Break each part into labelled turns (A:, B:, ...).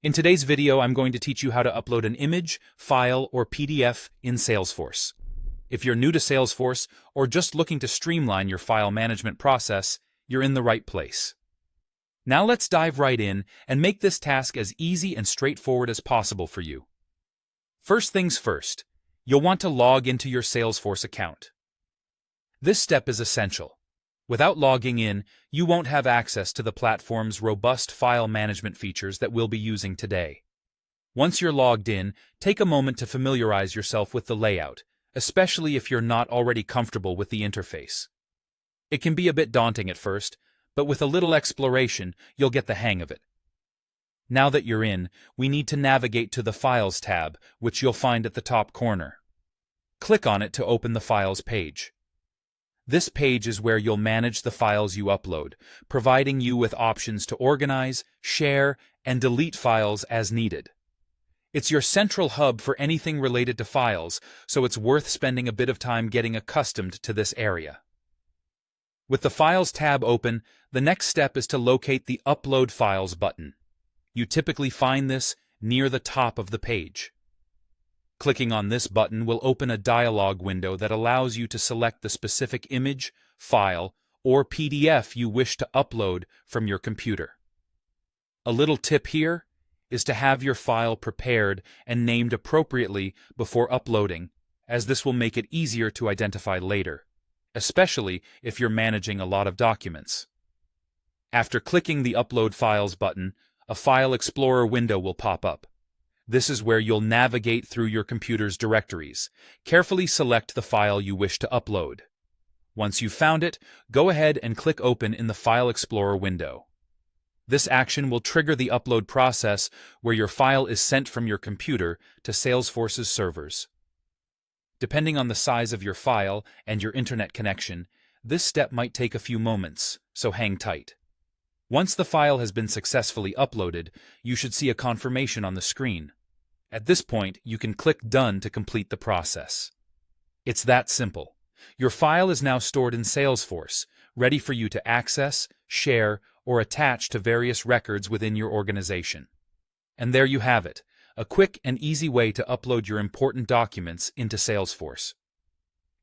A: In today's video, I'm going to teach you how to upload an image, file, or PDF in Salesforce. If you're new to Salesforce or just looking to streamline your file management process, you're in the right place. Now let's dive right in and make this task as easy and straightforward as possible for you. First things first, you'll want to log into your Salesforce account. This step is essential. Without logging in, you won't have access to the platform's robust file management features that we'll be using today. Once you're logged in, take a moment to familiarize yourself with the layout, especially if you're not already comfortable with the interface. It can be a bit daunting at first, but with a little exploration, you'll get the hang of it. Now that you're in, we need to navigate to the Files tab, which you'll find at the top corner. Click on it to open the Files page. This page is where you'll manage the files you upload, providing you with options to organize, share, and delete files as needed. It's your central hub for anything related to files, so it's worth spending a bit of time getting accustomed to this area. With the Files tab open, the next step is to locate the Upload Files button. You typically find this near the top of the page. Clicking on this button will open a dialog window that allows you to select the specific image, file, or PDF you wish to upload from your computer. A little tip here is to have your file prepared and named appropriately before uploading, as this will make it easier to identify later, especially if you're managing a lot of documents. After clicking the Upload Files button, a File Explorer window will pop up. This is where you'll navigate through your computer's directories. Carefully select the file you wish to upload. Once you've found it, go ahead and click Open in the File Explorer window. This action will trigger the upload process where your file is sent from your computer to Salesforce's servers. Depending on the size of your file and your internet connection, this step might take a few moments, so hang tight. Once the file has been successfully uploaded, you should see a confirmation on the screen. At this point, you can click Done to complete the process. It's that simple. Your file is now stored in Salesforce, ready for you to access, share, or attach to various records within your organization. And there you have it, a quick and easy way to upload your important documents into Salesforce.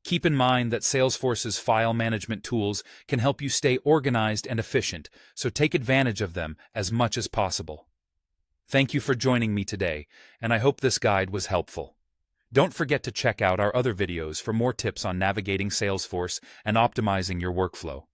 A: Keep in mind that Salesforce's file management tools can help you stay organized and efficient, so take advantage of them as much as possible. Thank you for joining me today, and I hope this guide was helpful. Don't forget to check out our other videos for more tips on navigating Salesforce and optimizing your workflow.